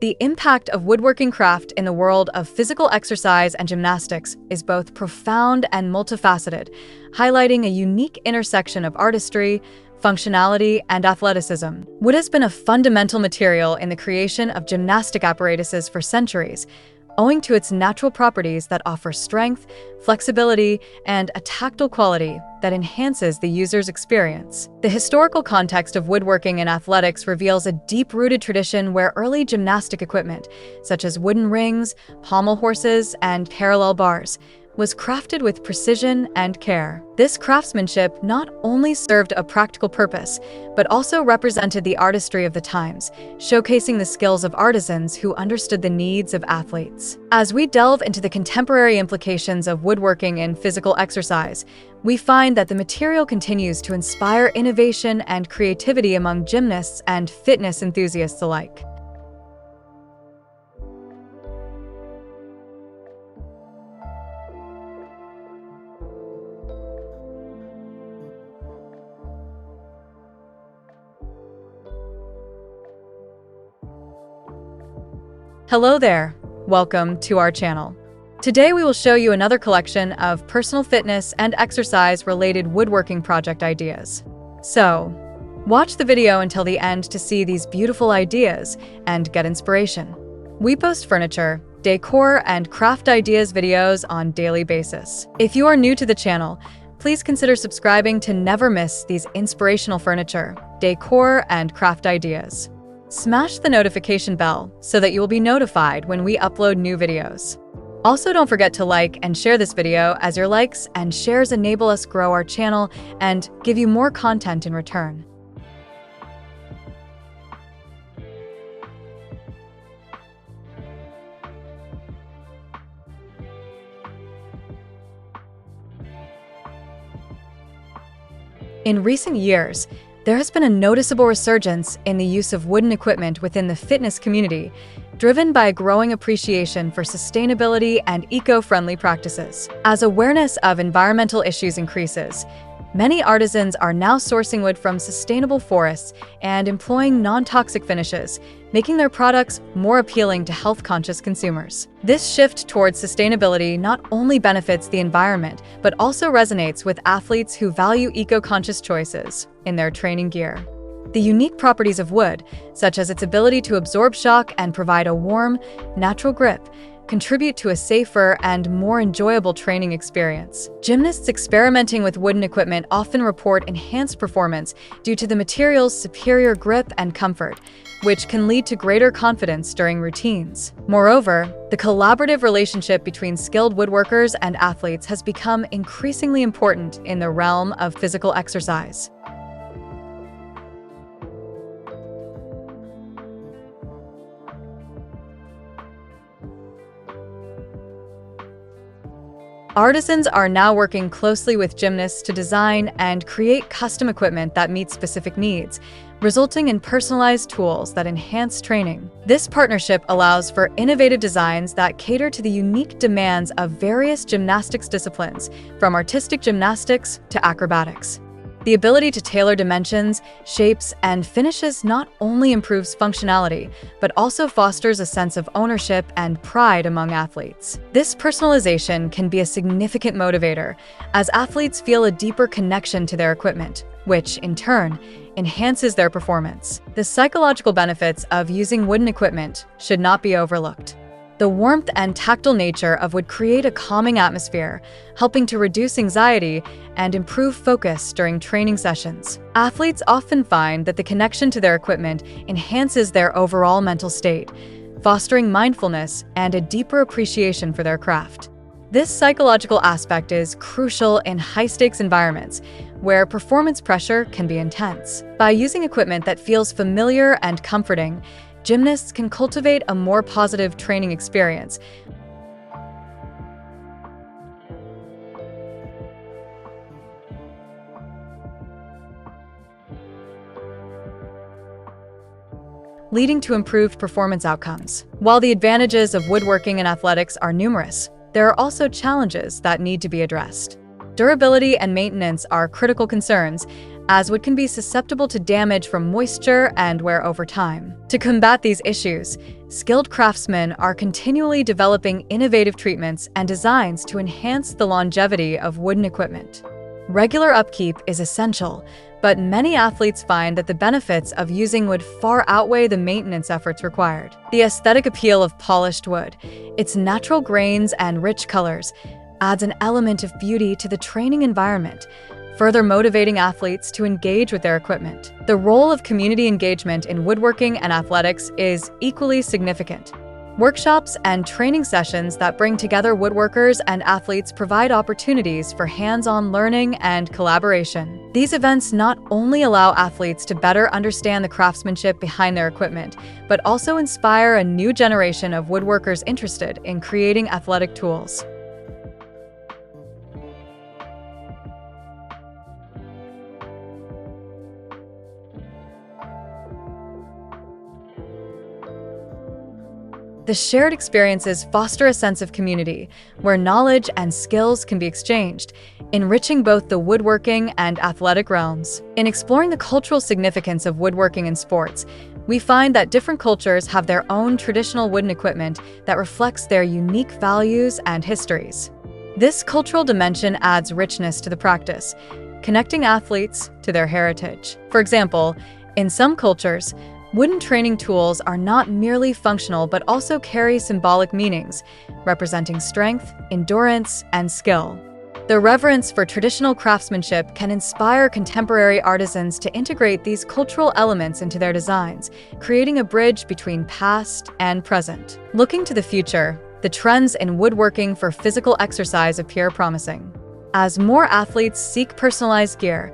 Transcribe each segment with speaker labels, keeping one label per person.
Speaker 1: The impact of woodworking craft in the world of physical exercise and gymnastics is both profound and multifaceted, highlighting a unique intersection of artistry, functionality, and athleticism. Wood has been a fundamental material in the creation of gymnastic apparatuses for centuries, owing to its natural properties that offer strength, flexibility, and a tactile quality that enhances the user's experience. The historical context of woodworking in athletics reveals a deep-rooted tradition where early gymnastic equipment, such as wooden rings, pommel horses, and parallel bars, was crafted with precision and care. This craftsmanship not only served a practical purpose, but also represented the artistry of the times, showcasing the skills of artisans who understood the needs of athletes. As we delve into the contemporary implications of woodworking in physical exercise, we find that the material continues to inspire innovation and creativity among gymnasts and fitness enthusiasts alike. Hello there, welcome to our channel. Today we will show you another collection of personal fitness and exercise-related woodworking project ideas. So, watch the video until the end to see these beautiful ideas and get inspiration. We post furniture, decor, and craft ideas videos on a daily basis. If you are new to the channel, please consider subscribing to never miss these inspirational furniture, decor, and craft ideas. Smash the notification bell so that you will be notified when we upload new videos. Also, don't forget to like and share this video, as your likes and shares enable us grow our channel and give you more content in return. In recent years, there has been a noticeable resurgence in the use of wooden equipment within the fitness community, driven by a growing appreciation for sustainability and eco-friendly practices. As awareness of environmental issues increases, many artisans are now sourcing wood from sustainable forests and employing non-toxic finishes, making their products more appealing to health-conscious consumers. This shift towards sustainability not only benefits the environment, but also resonates with athletes who value eco-conscious choices in their training gear. The unique properties of wood, such as its ability to absorb shock and provide a warm, natural grip, contribute to a safer and more enjoyable training experience. Gymnasts experimenting with wooden equipment often report enhanced performance due to the material's superior grip and comfort, which can lead to greater confidence during routines. Moreover, the collaborative relationship between skilled woodworkers and athletes has become increasingly important in the realm of physical exercise. Artisans are now working closely with gymnasts to design and create custom equipment that meets specific needs, resulting in personalized tools that enhance training. This partnership allows for innovative designs that cater to the unique demands of various gymnastics disciplines, from artistic gymnastics to acrobatics. The ability to tailor dimensions, shapes, and finishes not only improves functionality, but also fosters a sense of ownership and pride among athletes. This personalization can be a significant motivator, as athletes feel a deeper connection to their equipment, which, in turn, enhances their performance. The psychological benefits of using wooden equipment should not be overlooked. The warmth and tactile nature of wood create a calming atmosphere, helping to reduce anxiety and improve focus during training sessions. Athletes often find that the connection to their equipment enhances their overall mental state, fostering mindfulness and a deeper appreciation for their craft. This psychological aspect is crucial in high-stakes environments, where performance pressure can be intense. By using equipment that feels familiar and comforting, gymnasts can cultivate a more positive training experience. Leading to improved performance outcomes. While the advantages of woodworking in athletics are numerous, there are also challenges that need to be addressed. Durability and maintenance are critical concerns, as wood can be susceptible to damage from moisture and wear over time. To combat these issues, skilled craftsmen are continually developing innovative treatments and designs to enhance the longevity of wooden equipment. Regular upkeep is essential, but many athletes find that the benefits of using wood far outweigh the maintenance efforts required. The aesthetic appeal of polished wood, its natural grains and rich colors, adds an element of beauty to the training environment, further motivating athletes to engage with their equipment. The role of community engagement in woodworking and athletics is equally significant. Workshops and training sessions that bring together woodworkers and athletes provide opportunities for hands-on learning and collaboration. These events not only allow athletes to better understand the craftsmanship behind their equipment, but also inspire a new generation of woodworkers interested in creating athletic tools. The shared experiences foster a sense of community, where knowledge and skills can be exchanged, enriching both the woodworking and athletic realms. In exploring the cultural significance of woodworking in sports, we find that different cultures have their own traditional wooden equipment that reflects their unique values and histories. This cultural dimension adds richness to the practice, connecting athletes to their heritage. For example, in some cultures, wooden training tools are not merely functional but also carry symbolic meanings, representing strength, endurance, and skill. The reverence for traditional craftsmanship can inspire contemporary artisans to integrate these cultural elements into their designs, creating a bridge between past and present. Looking to the future, the trends in woodworking for physical exercise appear promising. As more athletes seek personalized gear,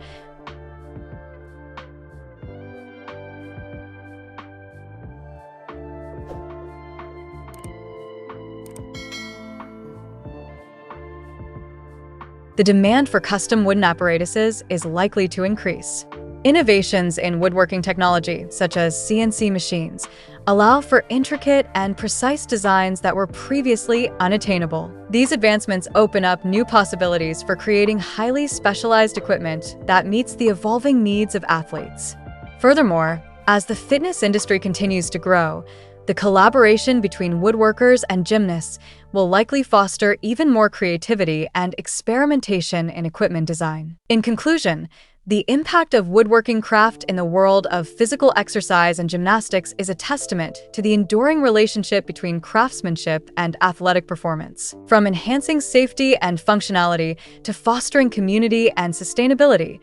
Speaker 1: the demand for custom wooden apparatuses is likely to increase. Innovations in woodworking technology, such as CNC machines, allow for intricate and precise designs that were previously unattainable. These advancements open up new possibilities for creating highly specialized equipment that meets the evolving needs of athletes. Furthermore, as the fitness industry continues to grow, the collaboration between woodworkers and gymnasts will likely foster even more creativity and experimentation in equipment design. In conclusion, the impact of woodworking craft in the world of physical exercise and gymnastics is a testament to the enduring relationship between craftsmanship and athletic performance. From enhancing safety and functionality to fostering community and sustainability,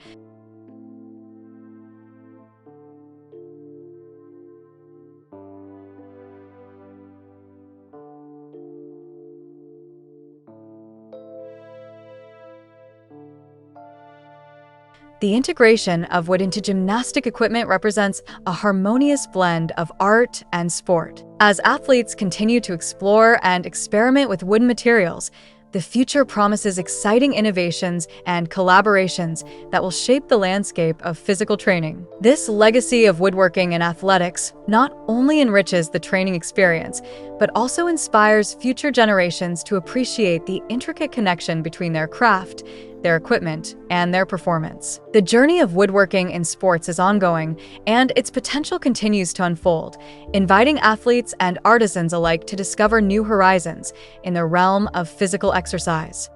Speaker 1: the integration of wood into gymnastic equipment represents a harmonious blend of art and sport. As athletes continue to explore and experiment with wooden materials, the future promises exciting innovations and collaborations that will shape the landscape of physical training. This legacy of woodworking and athletics not only enriches the training experience, but also inspires future generations to appreciate the intricate connection between their craft, their equipment, and their performance. The journey of woodworking in sports is ongoing, and its potential continues to unfold, inviting athletes and artisans alike to discover new horizons in the realm of physical exercise.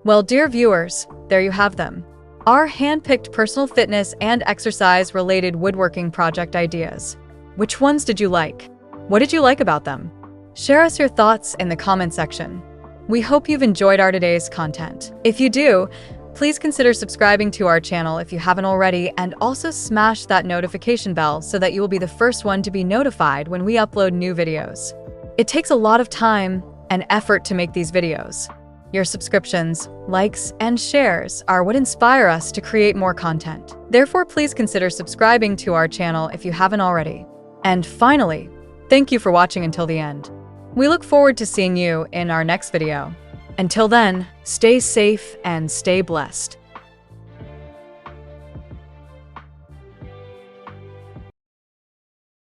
Speaker 1: Well, dear viewers, there you have them. Our hand-picked personal fitness and exercise-related woodworking project ideas. Which ones did you like? What did you like about them? Share us your thoughts in the comment section. We hope you've enjoyed our today's content. If you do, please consider subscribing to our channel if you haven't already, and also smash that notification bell so that you will be the first one to be notified when we upload new videos. It takes a lot of time and effort to make these videos. Your subscriptions, likes, and shares are what inspire us to create more content. Therefore, please consider subscribing to our channel if you haven't already. And finally, thank you for watching until the end. We look forward to seeing you in our next video. Until then, stay safe and stay blessed.